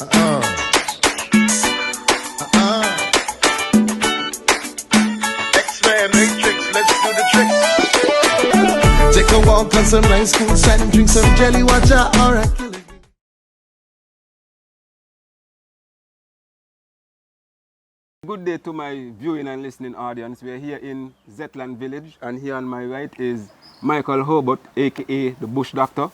X-ray matrix, let's do the tricks. Take a walk on some nice cool side and drink some jelly water. Alright, kill it. Good day to my viewing and listening audience. We are here in Zetland Village, and here on my right is Michael Hobart, aka the Bush Doctor,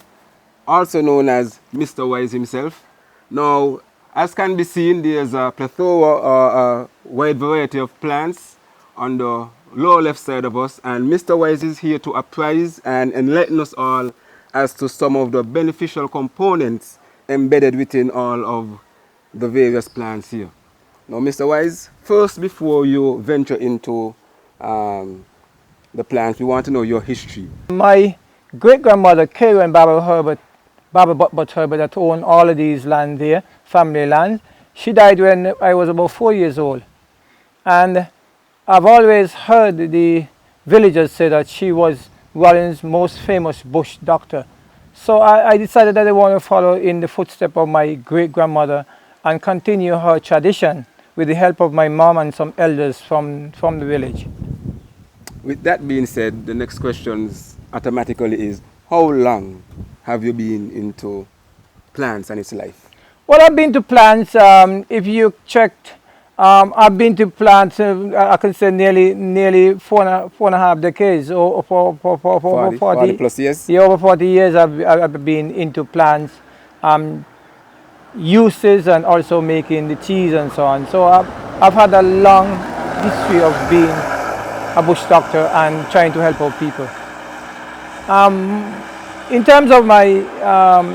also known as Mr. Wise himself. Now, as can be seen, there's a plethora or a wide variety of plants on the lower left side of us, and Mr. Wise is here to apprise and enlighten us all as to some of the beneficial components embedded within all of the various plants here. Now, Mr. Wise, first, before you venture into the plants, we want to know your history. My great-grandmother, Karen Barbara Butbut Herbert, that owned all of these lands here, family land, she died when I was about 4 years old. And I've always heard the villagers say that she was Rollins' most famous bush doctor. So I decided that I want to follow in the footsteps of my great-grandmother and continue her tradition with the help of my mom and some elders from the village. With that being said, the next question automatically is, how long have you been into plants and its life? Well, I've been to plants, if you checked, I've been to plants, I can say nearly four and a half decades, or for 40 plus years? Yeah, over 40 years I've been into plants. Uses and also making the teas and so on. So I've had a long history of being a bush doctor and trying to help out people. In terms of my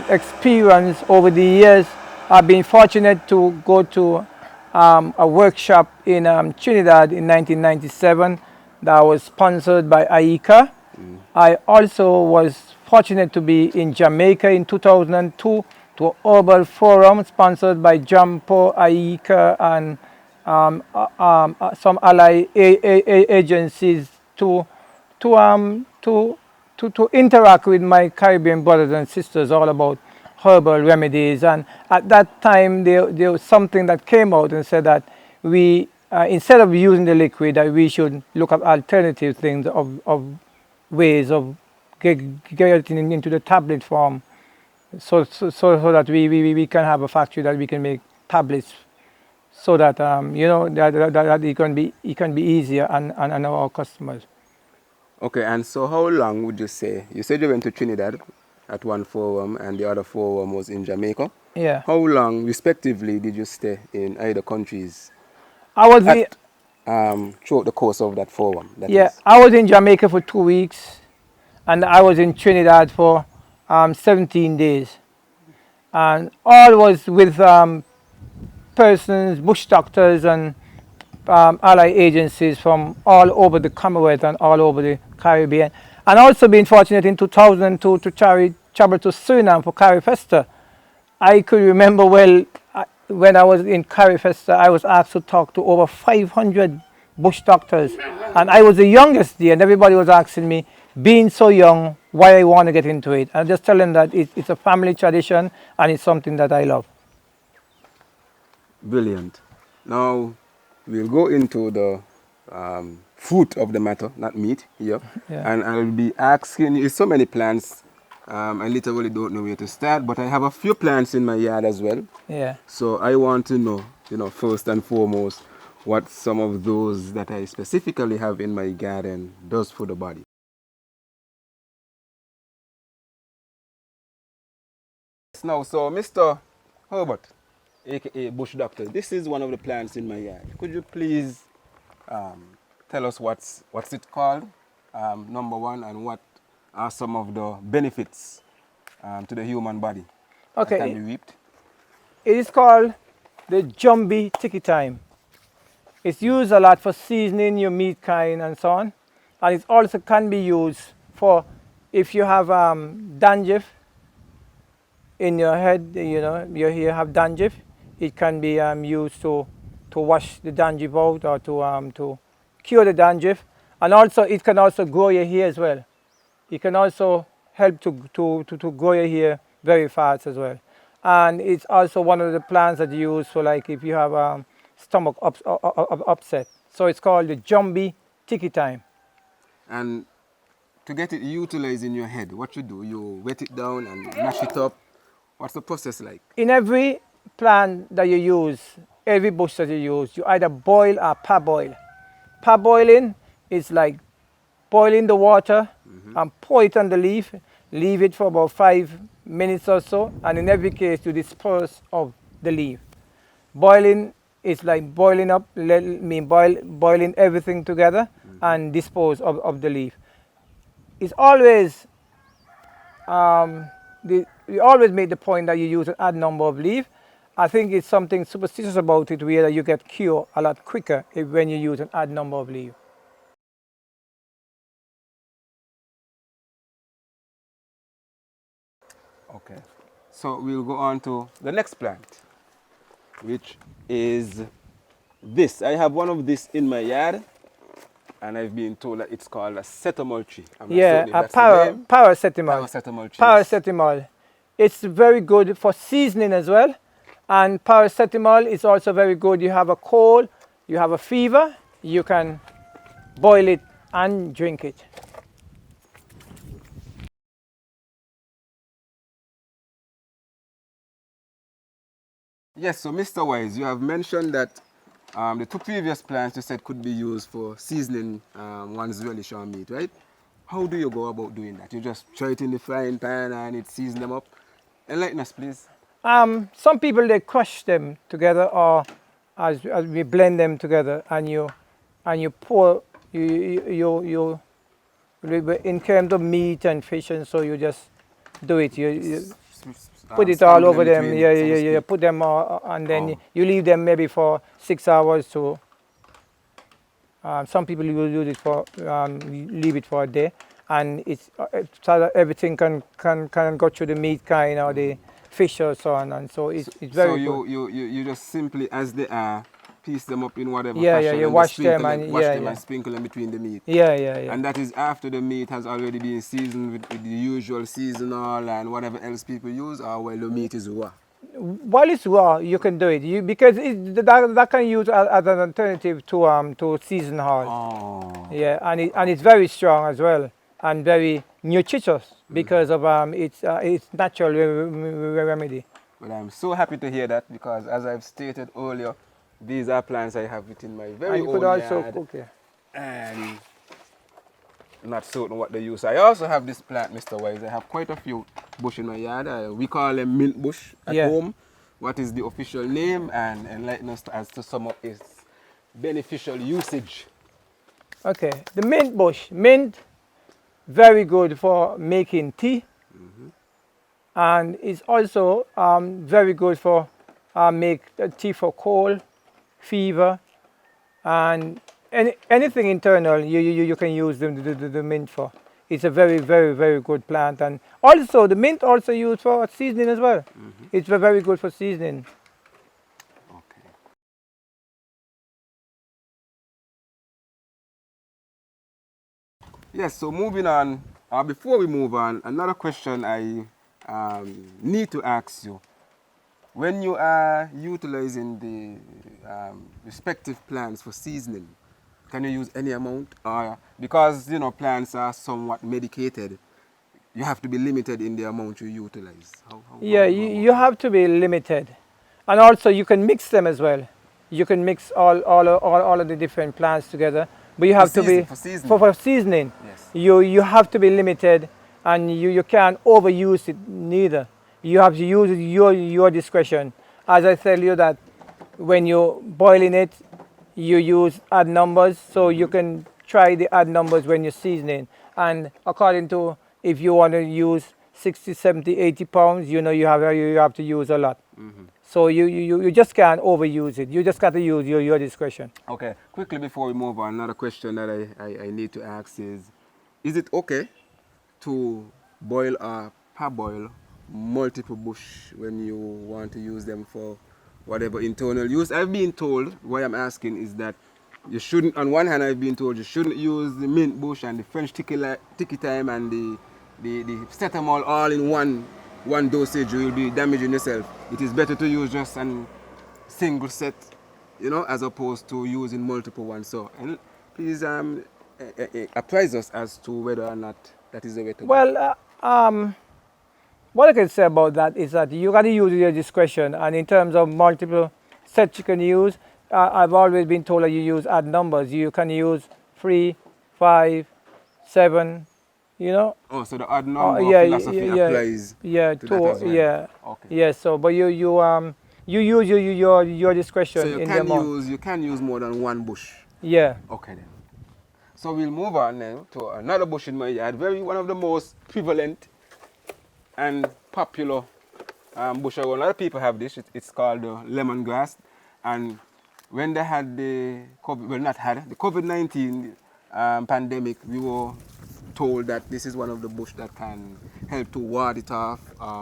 experience over the years, I've been fortunate to go to a workshop in Trinidad in 1997 that was sponsored by AICA. I also was fortunate to be in Jamaica in 2002 to an herbal forum sponsored by Jampo, AICA, and some ally agencies to interact with my Caribbean brothers and sisters all about herbal remedies. And at that time there was something that came out and said that we instead of using the liquid, that we should look at alternative things of ways of getting into the tablet form. So that we can have a factory that we can make tablets, so that you know that it can be easier on our customers. Okay, and so how long would you say? You said you went to Trinidad at one forum and the other forum was in Jamaica. Yeah. How long, respectively, did you stay in either countries? I was throughout the course of that forum. I was in Jamaica for 2 weeks, and I was in Trinidad for 17 days, and all was with persons, bush doctors and ally agencies from all over the Commonwealth and all over the Caribbean. And also been fortunate in 2002 to travel to Suriname for Carifesta. I could remember well when I was in Carifesta, I was asked to talk to over 500 bush doctors, and I was the youngest there, and everybody was asking me, being so young, why I want to get into it. I just tell them that it's a family tradition and it's something that I love. Brilliant. Now we'll go into the fruit of the matter, not meat here. Yeah. And I'll be asking you so many plants. I literally don't know where to start, but I have a few plants in my yard as well. Yeah. So I want to know, first and foremost, what some of those that I specifically have in my garden does for the body. Now, so Mr. Herbert, aka Bush Doctor, this is one of the plants in my yard. Could you please tell us what's it called, number one, and what are some of the benefits to the human body that can be reaped? It is called the Jumbie Tiki Thyme. It's used a lot for seasoning your meat kind and so on, and it also can be used for if you have dandruff in your head, you have dandruff. It can be used to wash the dandruff out, or to cure the dandruff, and also it can also grow your hair as well. It can also help to grow your hair very fast as well. and it's also one of the plants that you use for like if you have stomach upset. So it's called the Jumbie Tiki Thyme. And to get it utilized in your head, what you do, you wet it down and mash it up. What's the process like? In every plant that you use, every bush that you use, you either boil or parboil. Parboiling is like boiling the water and pour it on the leaf, leave it for about 5 minutes or so, and in every case you disperse of the leaf. Boiling is like boiling up, boiling everything together and dispose of the leaf. It's always, we always make the point that you use an odd number of leaf. I think it's something superstitious about it where you get cured a lot quicker when you use an odd number of leaf. Okay, so we'll go on to the next plant, which is this. I have one of this in my yard, and I've been told that it's called Acetamulchi. Yeah, paracetamol. Paracetamulchi. Paracetamol. It's very good for seasoning as well. And paracetamol is also very good. You have a cold, you have a fever, you can boil it and drink it. Yes, so Mr. Wise, you have mentioned that the two previous plants you said could be used for seasoning one's relish or meat, right? How do you go about doing that? You just throw it in the frying pan and it season them up? Enlighten us, please. Some people, they crush them together, or as we blend them together, and you pour, in terms of meat and fish, and so you just do it. You put it all over them. Yeah. Put them all, and then you leave them maybe for 6 hours to. Some people will use it for leave it for a day, and it's so that everything can go through the meat kind or the fish or so on, and so it's very good. So you just simply, as they are, piece them up in whatever Yeah, fashion. you wash them and and sprinkle them between the meat. Yeah. And that is after the meat has already been seasoned with the usual seasonal and whatever else people use, or while the meat is raw. While it's raw, you can do it because that can use as an alternative to seasoned hard. Oh. Yeah, and it's very strong as well and very nutritious because of its natural remedy. But I'm so happy to hear that, because as I've stated earlier, these are plants I have within my very And you own could also yard, cook it. and not certain what they use. I also have this plant, Mr. Wise. I have quite a few bush in my yard. We call them mint bush at home. What is the official name, and enlighten us as to some of its beneficial usage? Okay, the mint bush. Mint, very good for making tea, and it's also very good for make tea for cold, fever, and anything internal you can use the mint for. It's a very good plant, and also the mint also used for seasoning as well. It's very good for seasoning. Okay. Yes, so moving on, before we move on, another question I need to ask you. When you are utilizing the respective plants for seasoning, can you use any amount? Or because plants are somewhat medicated, you have to be limited in the amount you utilize. You have to be limited, and also you can mix them as well. You can mix all of the different plants together, but you have to be for seasoning. Yes. You have to be limited, and you can't overuse it neither. You have to use your discretion. As I tell you that when you're boiling it, you use odd numbers, so you can try the odd numbers when you're seasoning. And according to, if you want to use 60, 70, 80 pounds, you have to use a lot. So you just can't overuse it. You just got to use your discretion. Okay, quickly before we move on, another question that I need to ask is it okay to boil or parboil multiple bush when you want to use them for whatever internal use? I've been told, why I'm asking is that you shouldn't, on one hand I've been told you shouldn't use the mint bush and the French tiki thyme and the acetamol all in one one dosage, you will be damaging yourself. It is better to use just a single set, you know, as opposed to using multiple ones. So, and please apprise us as to whether or not that is the way to go. Well, what I can say about that is that you got to use your discretion. And in terms of multiple sets you can use, I've always been told that you use odd numbers. You can use 3, 5, 7, you know. Oh, so the odd number Yeah, philosophy applies yeah, to that as well. yeah, Okay. yeah. So, but you use your discretion So you in the can amount. you can use more than one bush. Yeah. Okay then. So we'll move on now to another bush in my yard. One of the most prevalent and popular bush. A lot of people have this. It's called lemongrass. And when they had the the COVID-19 pandemic, we were told that this is one of the bush that can help to ward it off,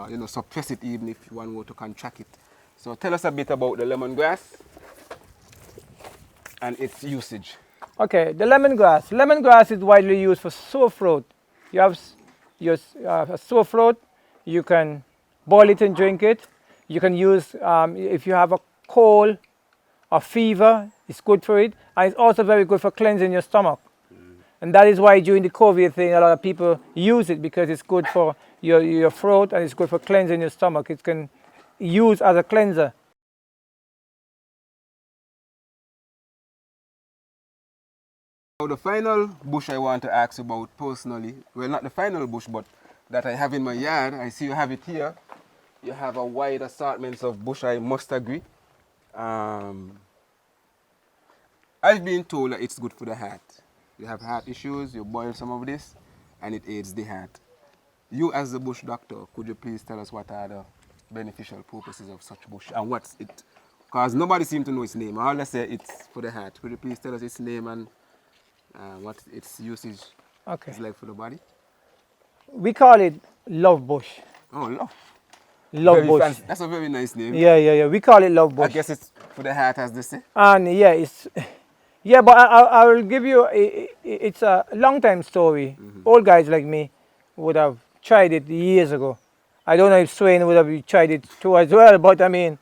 you know, suppress it even if one were to contract it. So tell us a bit about the lemongrass and its usage. Okay, the lemongrass. Lemongrass is widely used for sore throat. You have your a sore throat, you can boil it and drink it. You can use, if you have a cold or fever, it's good for it. And it's also very good for cleansing your stomach. And that is why during the COVID thing, a lot of people use it because it's good for your throat and it's good for cleansing your stomach. It can use as a cleanser. Now the final bush I want to ask about personally, well, not the final bush, but that I have in my yard. I see you have it here. You have a wide assortment of bush, I must agree. I've been told that it's good for the heart. You have heart issues, you boil some of this, and it aids the heart. You as the bush doctor, could you please tell us what are the beneficial purposes of such bush and what's it? Because nobody seems to know its name. All they say it's for the heart. Could you please tell us its name and what its usage is like for the body? We call it love bush. Oh, love. Love Very bush. fancy. That's a very nice name. Yeah. We call it love bush. I guess it's for the heart, as they say. And yeah, yeah, but I will give you, it's a long time story. Old guys like me would have tried it years ago. I don't know if Swain would have tried it too as well, but I mean,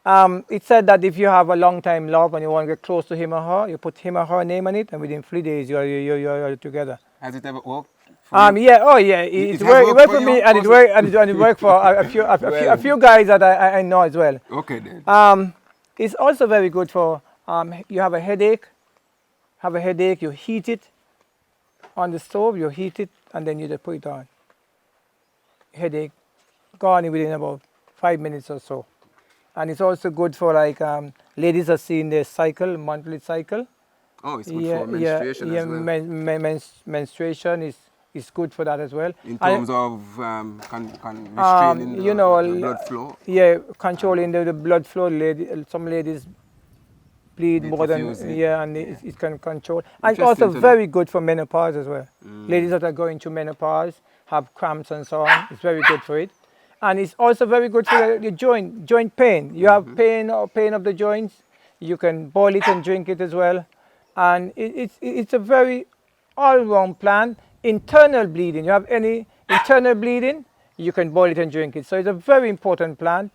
it said that if you have a long time love and you want to get close to him or her, you put him or her name on it, and within 3 days you're together. Has it ever worked? Yeah, oh yeah, it worked for me, and it worked for a few guys that I know as well. Okay then. It's also very good for you have a headache. You heat it on the stove, you heat it, and then you just put it on. Headache gone within about 5 minutes or so. And it's also good for like ladies are seeing their cycle, monthly cycle. Oh, it's good for menstruation as well. Menstruation is good for that as well. In terms of restraining the blood flow? Yeah, controlling the blood flow. Some ladies bleed more than, and it can control. And it's also very good for menopause as well. Ladies that are going through menopause, have cramps and so on, it's very good for it. And it's also very good for the joint pain. You have pain of the joints, you can boil it and drink it as well. And it's a very all-round plant. Internal bleeding, you have any internal bleeding, you can boil it and drink it. So it's a very important plant.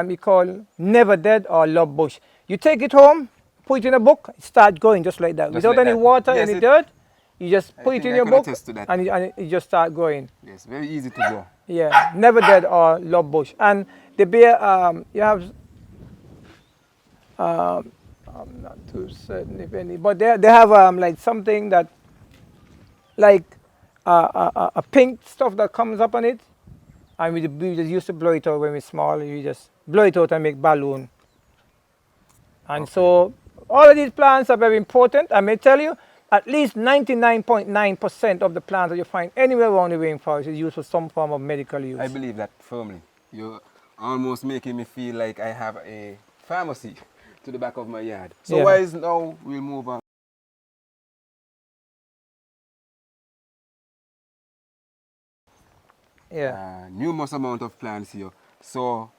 We call never dead or love bush. You take it home, put it in a book, start going just like that. Without any water, any dirt, you just put it in your book and you just start going. Yes, very easy to grow. Yeah, never dead or love bush. And the beer, you have, I'm not too certain if any, but they have like something that, like a pink stuff that comes up on it. And we just used to blow it out when we were small. You just blow it out and make balloon. And so all of these plants are very important. I may tell you, at least 99.9% of the plants that you find anywhere around the rainforest is used for some form of medical use. I believe that firmly. You're almost making me feel like I have a pharmacy to the back of my yard. So wise now, we'll move on. Yeah. Numerous amount of plants here. So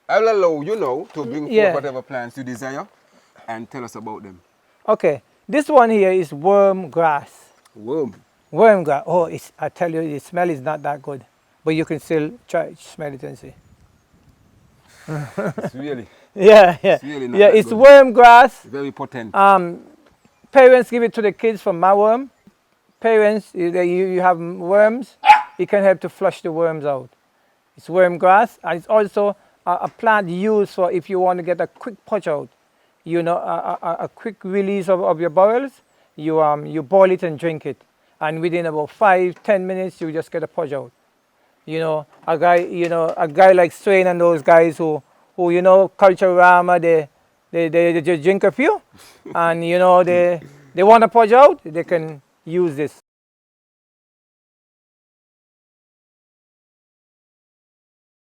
I'll allow you now to bring forth whatever plants you desire and tell us about them. Okay. This one here is worm grass. Worm. Worm grass. Oh, I tell you, the smell is not that good. but you can still try smell it and see. It's really, Yeah, yeah, it's really not yeah. that It's good. worm grass. Very potent. Parents give it to the kids for mouthworm. Parents, you have worms, it can help to flush the worms out. It's worm grass, and it's also a plant used for if you want to get a quick purge out. You know, a quick release of your bowels. You boil it and drink it, and within about 5-10 minutes, you just get a purge out. You know, a guy like Swain and those guys who culture rama, they just drink a few, and they want to purge out, they can use this.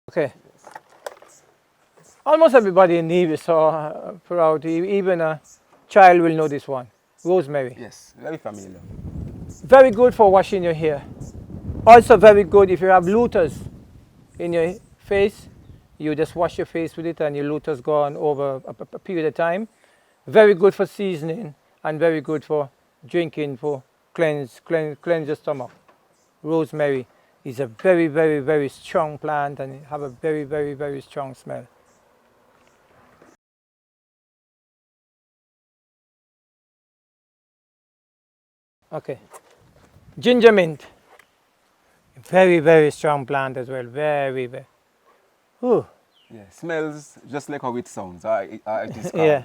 Okay. Almost everybody in Nevis saw proud. Even a child will know this one. Rosemary. Yes, very familiar. Very good for washing your hair. Also very good if you have looters in your face. You just wash your face with it and your looters gone over a period of time. Very good for seasoning and very good for drinking, for cleanse your stomach. Rosemary is a very, very, very strong plant and it have a very, very, very strong smell. Okay. Ginger mint. Very, very strong plant as well. Very, very. Ooh. Yeah, smells just like how it sounds. It is called. Yeah.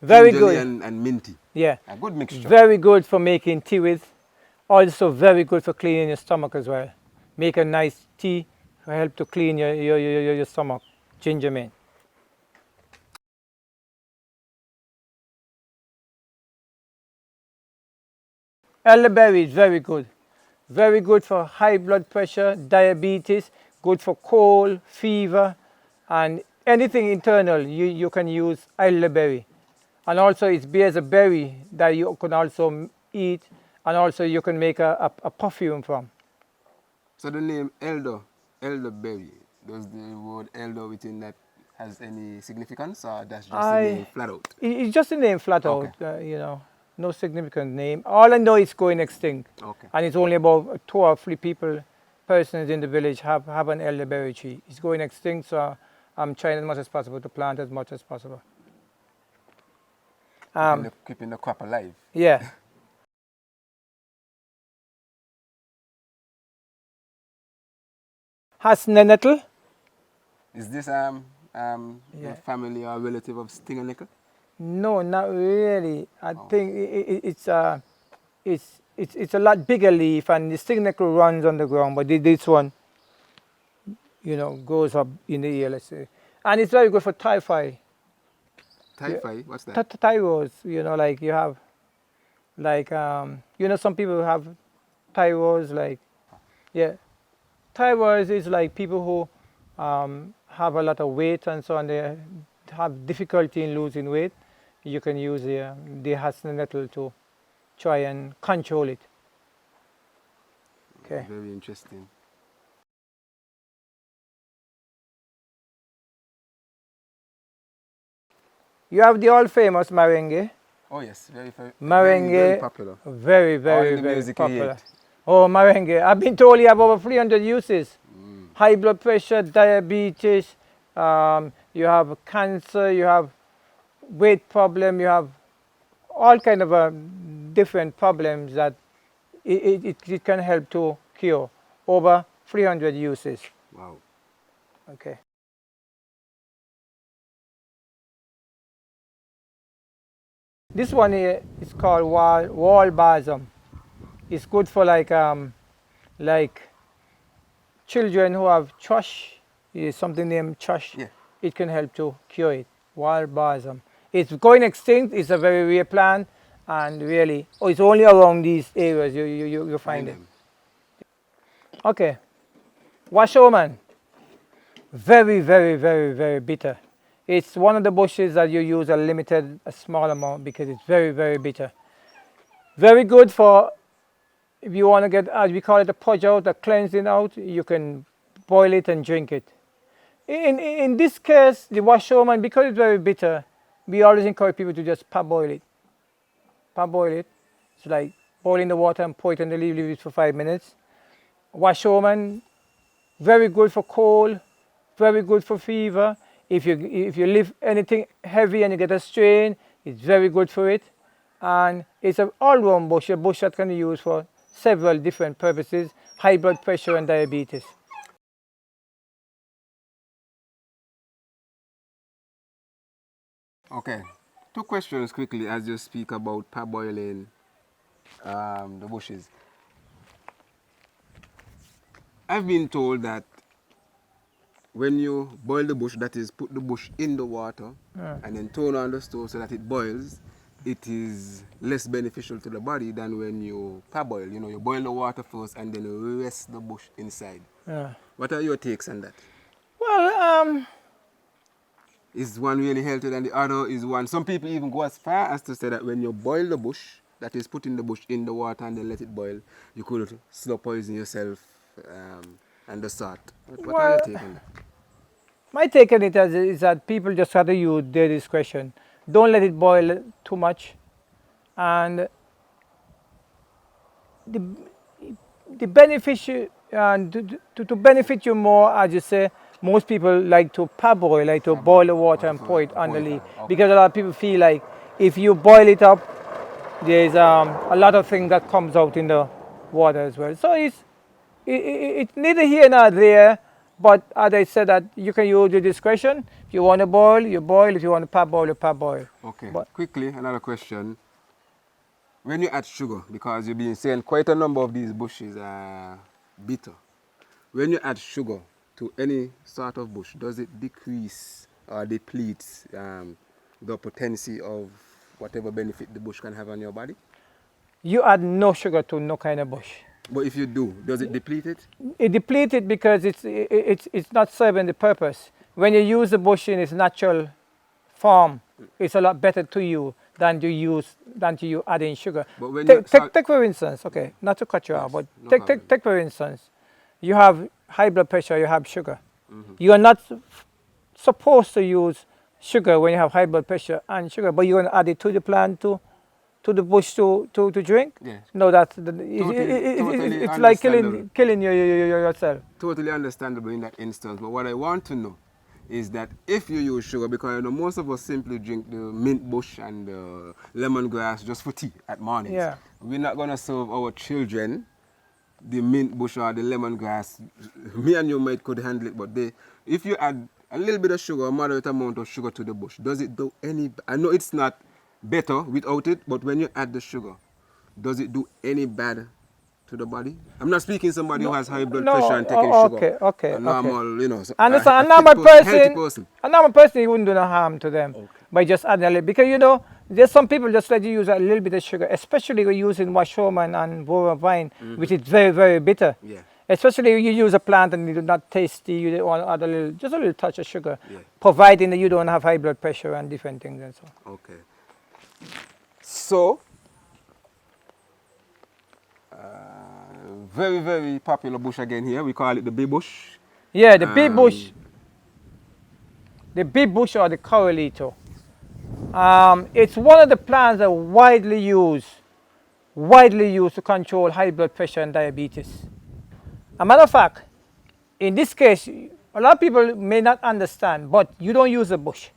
Very Gingerly good. and minty. Yeah. A good mixture. Very good for making tea with. Also very good for cleaning your stomach as well. Make a nice tea to help to clean your stomach. Ginger mint. Elderberry is very good. Very good for high blood pressure, diabetes, good for cold, fever, and anything internal you can use elderberry. And also it bears a berry that you can also eat, and also you can make a perfume from. So the name elderberry, does the word elder within that has any significance, or that's just the name flat out? It's just a name flat Okay. out, no significant name. All I know is going extinct. Okay. And it's only about 2 or 3 persons in the village have an elderberry tree. It's going extinct, so I'm trying as much as possible to plant as much as possible. Keeping the crop alive. Yeah. Hasne nettle? Is this a family or relative of stingerneckel? No, not really. I think it's a lot bigger leaf, and the stingerneckel runs on the ground, but this one, goes up in the air, let's say. And it's very good for typhoid. Typhoid? What's that? Thyroids, like you have, like, some people have thyroids, like, yeah. Thyroids is like people who have a lot of weight and so on, they have difficulty in losing weight. You can use the hasne nettle to try and control it. Okay. Very interesting. You have the all famous Maringae. Oh yes, very Maringae, very popular. very, All very, in the very music you popular. hate. Oh, Maringae. I've been told you have over 300 uses. High blood pressure, diabetes, you have cancer, you have weight problem, you have all kind of different problems that it can help to cure. Over 300 uses. Wow. Okay. This one here is called wall balsam. It's good for like children who have thrush, is something named thrush. Yeah. It can help to cure it. Wall balsam. It's going extinct. It's a very rare plant, and really, it's only around these areas you find it. Okay. Washoman. Very, very, very, very bitter. It's one of the bushes that you use a small amount because it's very, very bitter. Very good for if you want to get, as we call it, a purge out, a cleansing out. You can boil it and drink it. In this case, the washoman, because it's very bitter, we always encourage people to just parboil it. Parboil it. It's like boiling the water and pour it in the leaf, leave it for 5 minutes. Washoman, very good for cold, very good for fever. If you lift anything heavy and you get a strain, it's very good for it. And it's an all-round bush, a bush that can be used for several different purposes, high blood pressure and diabetes. Okay, two questions quickly as you speak about parboiling the bushes. I've been told that when you boil the bush, that is, put the bush in the water and then turn on the stove so that it boils, it is less beneficial to the body than when you parboil. You know, you boil the water first and then you rest the bush inside. Yeah. What are your takes on that? Well, Is one really healthier than the other? Is one? Some people even go as far as to say that when you boil the bush, that is putting the bush in the water and then let it boil, you could slow poison yourself and the salt. What are your take on that? my take on it is that people just have to use their discretion. Don't let it boil too much. And the beneficial, to benefit you more, as you say, most people like to parboil, like to boil the water and pour it on the leaf. Because a lot of people feel like if you boil it up, there's a lot of things that comes out in the water as well. So it's neither here nor there, but as I said, that you can use your discretion. If you want to boil, you boil. If you want to parboil, you parboil. Okay, But quickly, another question. When you add sugar, because you've been saying quite a number of these bushes are bitter. When you add sugar to any sort of bush, does it decrease or deplete the potency of whatever benefit the bush can have on your body? you add no sugar to no kind of bush. But if you do, does it deplete it? It depletes it because it's not serving the purpose. When you use the bush in its natural form, it's a lot better to you than you add in sugar. But when Take for instance, okay, not to cut you off, but no take for instance, you have high blood pressure, you have sugar. You are not supposed to use sugar when you have high blood pressure and sugar, but you're going to add it to the plant to the bush to drink? Yes. No, that's Totally it's like understandable. killing yourself. Totally understandable in that instance. But what I want to know is that if you use sugar, because you know most of us simply drink the mint bush and the lemongrass just for tea at mornings. Yeah. We're not going to serve our children the mint bush or the lemongrass. Me and you might could handle it, but if you add a little bit of sugar, a moderate amount of sugar to the bush, does it do any? I know it's not better without it, but when you add the sugar, does it do any bad to the body? I'm not speaking somebody who has high blood pressure and taking sugar. Okay. A normal, you know, And a a normal healthy person. a normal person, it wouldn't do no harm to them by just adding a little. Because you know, there's some people just let you use a little bit of sugar, especially when using washoman and Yucca Vine, which is very, very bitter. Yeah. Especially if you use a plant and it's not tasty, you want to add just a little touch of sugar, Yeah. providing that you don't have high blood pressure and different things and so. Okay. So, very, very popular bush again here. We call it the bee bush. Yeah, the bee bush. The bee bush or the corralito. It's one of the plants that are widely used to control high blood pressure and diabetes. A matter of fact, in this case, a lot of people may not understand, but you don't use the bush.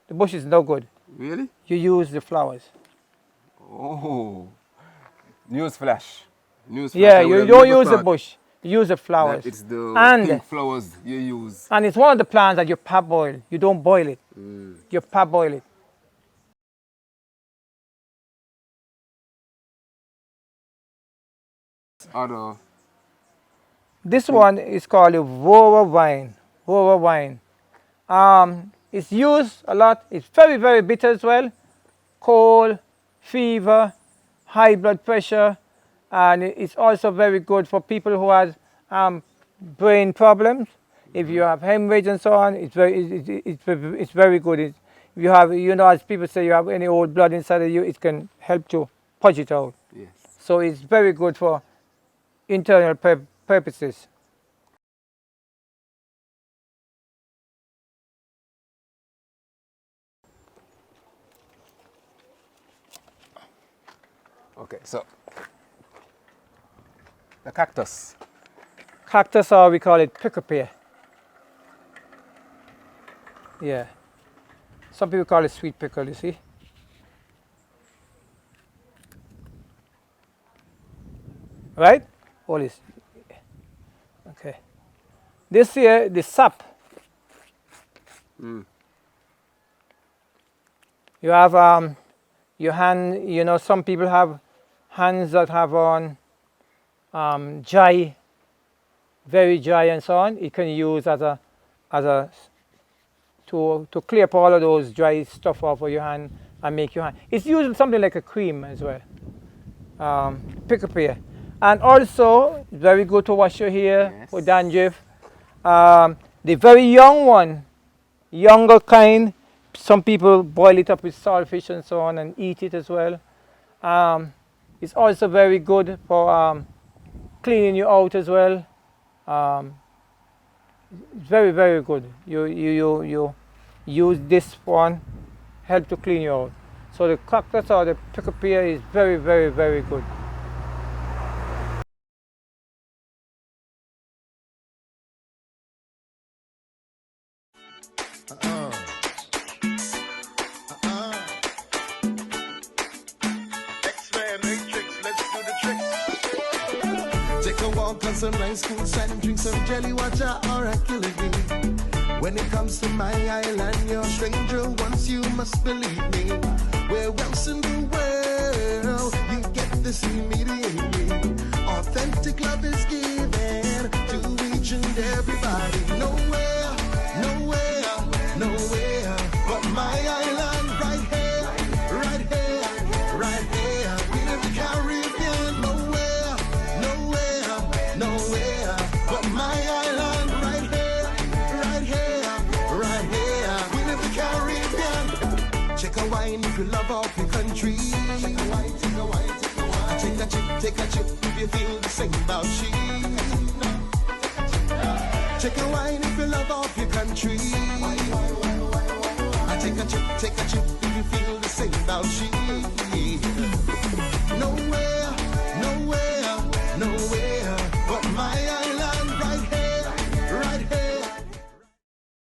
The bush is no good. Really? You use the flowers. Oh. News flash. Yeah, I would you have don't never use the thought bush. You use the flowers. that it's the And pink flowers you use. And it's one of the plants that you parboil. You don't boil it. You parboil it. Other. This one is called a Yucca Vine. Yucca Vine. It's used a lot. It's very, very bitter as well. Cold, fever, high blood pressure, and it's also very good for people who have brain problems. If you have hemorrhage and so on, it's very good. If you have, you know, as people say, you have any old blood inside of you, it can help to purge it out. Yes. So it's very good for internal purposes. Okay, so the cactus. cactus, or we call it prickle pear. Yeah. Some people call it sweet pickle, you see. Right? All this. Okay. This here, the sap. You have your hand, you know, some people have hands that have on dry, very dry and so on. It can use as a to clear up all of those dry stuff off of your hand and make your hand. It's using something like a cream as well. Prickle pear. And also, very good to wash your hair for dandruff. The very young one, younger kind, some people boil it up with saltfish and so on and eat it as well. It's also very good for cleaning you out as well. It's very, very good. You use this one, help to clean you out. So the cactus or the prickle pear is very, very, very good. X-Men Matrix, let's do the tricks. Take a walk on some nice cool sand, drink some jelly water or a killer bee. When it comes to my island, you're a stranger once, you must believe me. Where else in the world you get this immediately? Authentic love is given to each and everybody. Nowhere, nowhere, nowhere but my island, right here, right here, right here. We live the Caribbean. Nowhere, nowhere, nowhere but my island, right here, right here, right here. We live the Caribbean. Check a wine if you love off your country. Take a wine, take a wine, take a wine. Take a chip if you feel the same about she. Take a wine if you love off your country. I take a chip if you feel the same about she.